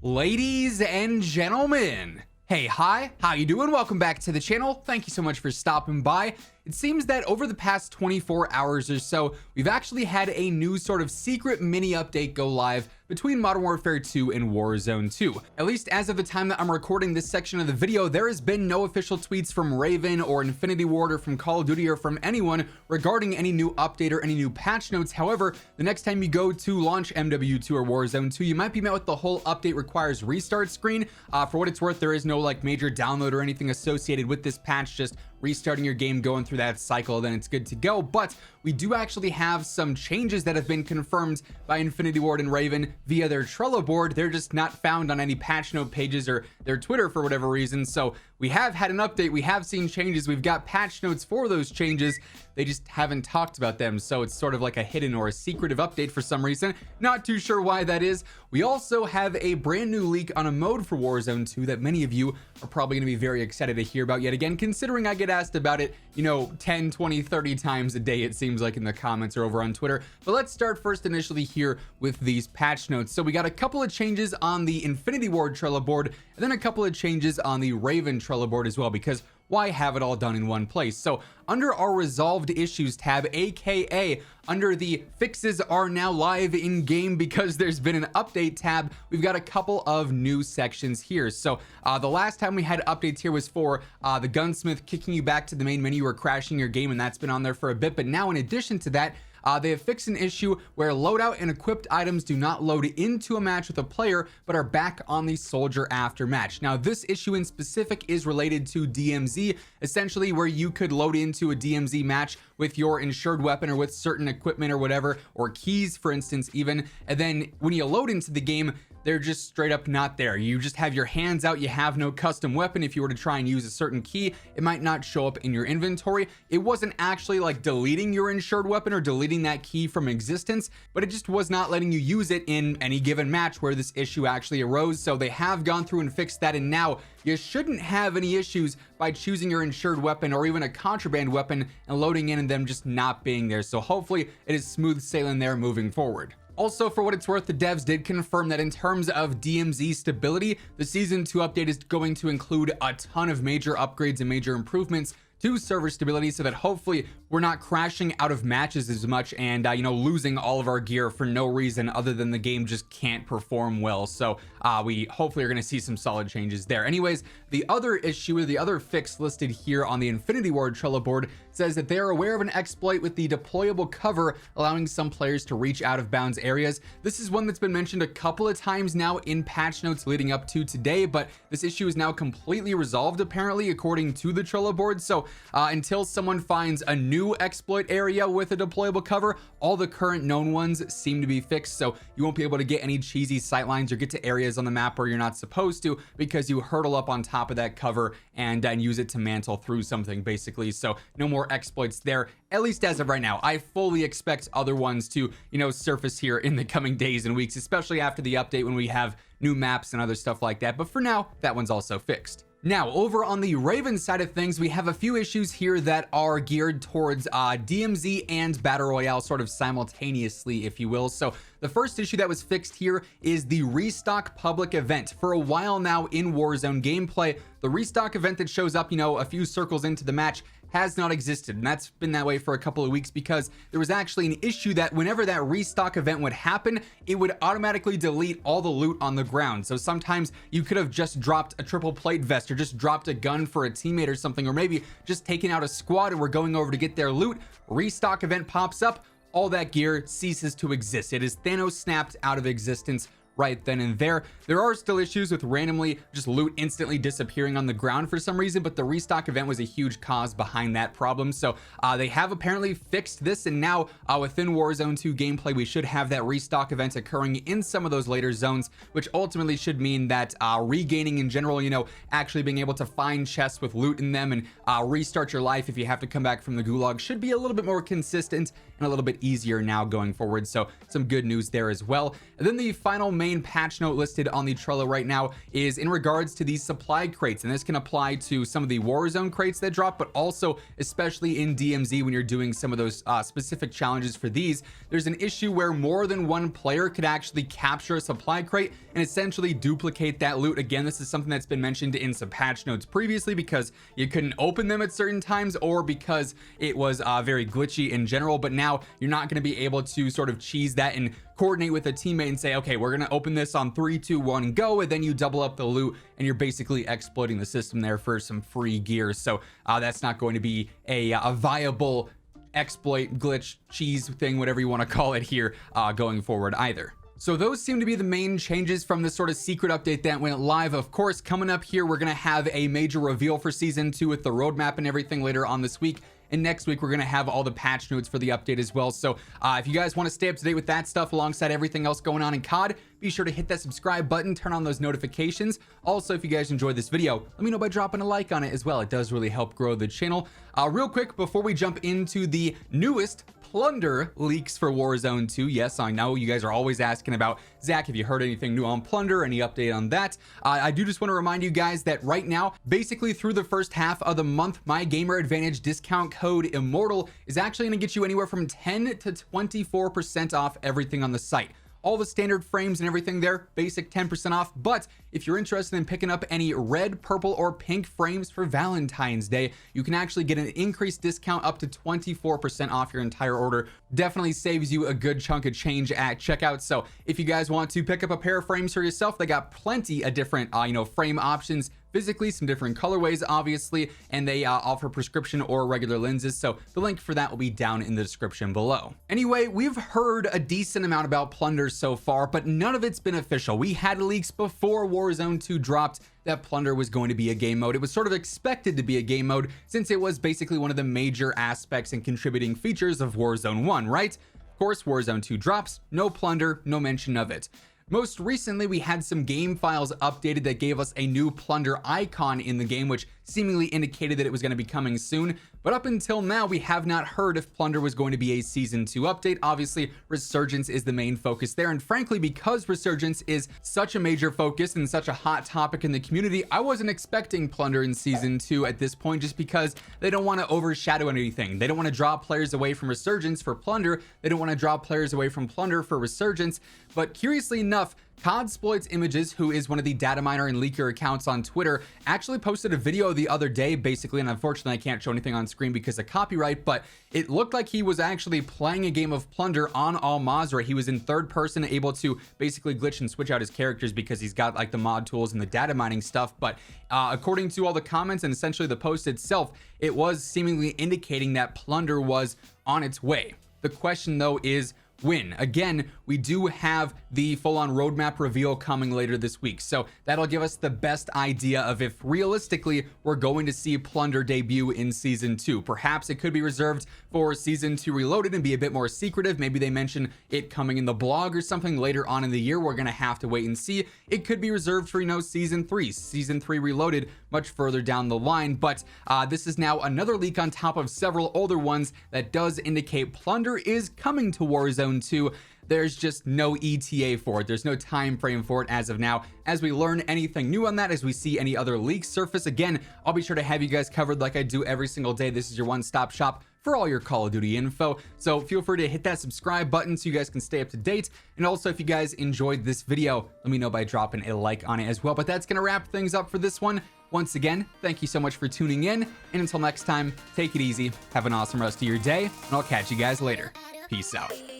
Ladies and gentlemen, hey, hi, how you doing? Welcome back to the channel. Thank you so much for stopping by. It seems that over the past 24 hours or so, we've actually had a new sort of secret mini update go live between Modern Warfare 2 and Warzone 2. At least as of the time that I'm recording this section of the video, there has been no official tweets from Raven or Infinity Ward or from Call of Duty or from anyone regarding any new update or any new patch notes. However, the next time you go to launch MW2 or Warzone 2, you might be met with the whole update requires restart screen. For what it's worth, there is no like major download or anything associated with this patch, just restarting your game, going through that cycle, then it's good to go. But we do actually have some changes that have been confirmed by Infinity Ward and Raven via their Trello board. They're just not found on any patch note pages or their Twitter for whatever reason. So we have had an update, we have seen changes, we've got patch notes for those changes, they just haven't talked about them. So it's sort of like a hidden or a secretive update for some reason. Not too sure why that is. We also have a brand new leak on a mode for Warzone 2 that many of you are probably going to be very excited to hear about yet again, considering I get asked about it, you know, 10, 20, 30 times a day, it seems like, in the comments or over on Twitter. But let's start first initially here with these patch notes. So we got a couple of changes on the Infinity Ward Trello board, and then a couple of changes on the Raven Trello board as well, because why have it all done in one place? So under our resolved issues tab, aka under the fixes are now live in game because there's been an update tab, we've got a couple of new sections here. So the last time we had updates here was for the gunsmith kicking you back to the main menu or crashing your game, and that's been on there for a bit. But now in addition to that, they have fixed an issue where loadout and equipped items do not load into a match with a player, but are back on the soldier after match. Now, this issue in specific is related to DMZ, essentially where you could load into a DMZ match with your insured weapon or with certain equipment or whatever, or keys, for instance, even. And then when you load into the game, they're just straight up not there. You just have your hands out, you have no custom weapon. If you were to try and use a certain key, it might not show up in your inventory. It wasn't actually like deleting your insured weapon or deleting that key from existence, but it just was not letting you use it in any given match where this issue actually arose. So they have gone through and fixed that, and now you shouldn't have any issues by choosing your insured weapon or even a contraband weapon and loading in and them just not being there. So hopefully it is smooth sailing there moving forward. Also, for what it's worth, the devs did confirm that in terms of DMZ stability, the Season 2 update is going to include a ton of major upgrades and major improvements to server stability, so that hopefully we're not crashing out of matches as much and you know, losing all of our gear for no reason other than the game just can't perform well. So we hopefully are going to see some solid changes there. Anyways, the other issue or the other fix listed here on the Infinity Ward Trello board says that they are aware of an exploit with the deployable cover allowing some players to reach out of bounds areas. This is one that's been mentioned a couple of times now in patch notes leading up to today, but this issue is now completely resolved apparently according to the Trello board. So until someone finds a new exploit area with a deployable cover, all the current known ones seem to be fixed. So you won't be able to get any cheesy sightlines or get to areas on the map where you're not supposed to because you hurtle up on top of that cover and use it to mantle through something basically. So no more exploits there, at least as of right now. I fully expect other ones to, you know, surface here in the coming days and weeks, especially after the update when we have new maps and other stuff like that. But for now, that one's also fixed. Now, over on the Raven side of things, we have a few issues here that are geared towards DMZ and Battle Royale sort of simultaneously, if you will. So the first issue that was fixed here is the restock public event. For a while now in Warzone gameplay, the restock event that shows up, you know, a few circles into the match has not existed, and that's been that way for a couple of weeks because there was actually an issue that whenever that restock event would happen, it would automatically delete all the loot on the ground. So sometimes you could have just dropped a triple plate vest or just dropped a gun for a teammate or something, or maybe just taken out a squad and we're going over to get their loot. Restock event pops up, all that gear ceases to exist. It is Thanos snapped out of existence right then and there. There are still issues with randomly just loot instantly disappearing on the ground for some reason, but the restock event was a huge cause behind that problem. So they have apparently fixed this, and now within Warzone 2 gameplay, we should have that restock event occurring in some of those later zones, which ultimately should mean that regaining in general, you know, actually being able to find chests with loot in them and restart your life if you have to come back from the gulag should be a little bit more consistent and a little bit easier now going forward. So some good news there as well. And then the final main main patch note listed on the Trello right now is in regards to these supply crates, and this can apply to some of the Warzone crates that drop, but also especially in DMZ when you're doing some of those specific challenges for these. There's an issue where more than one player could actually capture a supply crate and essentially duplicate that loot. Again, this is something that's been mentioned in some patch notes previously because you couldn't open them at certain times or because it was very glitchy in general, but now you're not going to be able to sort of cheese that and coordinate with a teammate and say, okay, we're going to open this on 3 2 1 go, and then you double up the loot and you're basically exploiting the system there for some free gear. So that's not going to be a viable exploit, glitch, cheese thing, whatever you want to call it here going forward either. So those seem to be the main changes from this sort of secret update that went live. Of course, coming up here, we're going to have a major reveal for season 2 with the roadmap and everything later on this week. And next week, we're going to have all the patch notes for the update as well. So if you guys want to stay up to date with that stuff alongside everything else going on in COD, be sure to hit that subscribe button, turn on those notifications. Also, if you guys enjoyed this video, let me know by dropping a like on it as well. It does really help grow the channel. Real quick, before we jump into the newest Plunder leaks for Warzone 2. Yes, I know you guys are always asking about, Zach, have you heard anything new on Plunder? Any update on that? I do just want to remind you guys that right now, basically through the first half of the month, my Gamer Advantage discount code WhosImmortal is actually going to get you anywhere from 10 to 24% off everything on the site. All the standard frames and everything there, basic 10% off. But if you're interested in picking up any red, purple, or pink frames for Valentine's Day, you can actually get an increased discount up to 24% off your entire order. Definitely saves you a good chunk of change at checkout. So if you guys want to pick up a pair of frames for yourself, they got plenty of different, frame options. Physically, some different colorways, obviously, and they offer prescription or regular lenses, so the link for that will be down in the description below. Anyway, we've heard a decent amount about Plunder so far, but none of it's been official. We had leaks before Warzone 2 dropped that Plunder was going to be a game mode. It was sort of expected to be a game mode since it was basically one of the major aspects and contributing features of Warzone 1, right? Of course, Warzone 2 drops, no Plunder, no mention of it. Most recently, we had some game files updated that gave us a new Plunder icon in the game, which seemingly indicated that it was going to be coming soon. But up until now, we have not heard if Plunder was going to be a Season 2 update. Obviously, Resurgence is the main focus there. And frankly, because Resurgence is such a major focus and such a hot topic in the community, I wasn't expecting Plunder in Season 2 at this point, just because they don't want to overshadow anything. They don't want to draw players away from Resurgence for Plunder. They don't want to draw players away from Plunder for Resurgence. But curiously enough, CODsploits who is one of the data miner and leaker accounts on Twitter, actually posted a video the other day, basically, and unfortunately I can't show anything on screen because of copyright, but it looked like he was actually playing a game of Plunder on Al Mazrah. He was in third person, able to basically glitch and switch out his characters because he's got like the mod tools and the data mining stuff. But according to all the comments and essentially the post itself, it was seemingly indicating that Plunder was on its way. The question though is, when? Again, we do have the full-on roadmap reveal coming later this week, so that'll give us the best idea of if realistically we're going to see Plunder debut in Season 2. Perhaps it could be reserved for Season 2 Reloaded and be a bit more secretive. Maybe they mention it coming in the blog or something later on in the year. We're gonna have to wait and see. It could be reserved for, Season 3 Reloaded much further down the line. But this is now another leak on top of several older ones that does indicate Plunder is coming to Warzone 2. There's just no ETA for it. There's no time frame for it as of now. As we learn anything new on that, as we see any other leaks surface, again, I'll be sure to have you guys covered like I do every single day. This is your one-stop shop for all your Call of Duty info. So feel free to hit that subscribe button so you guys can stay up to date. And also, if you guys enjoyed this video, let me know by dropping a like on it as well. But that's gonna wrap things up for this one. Once again, thank you so much for tuning in. And until next time, take it easy, have an awesome rest of your day, and I'll catch you guys later. Peace out.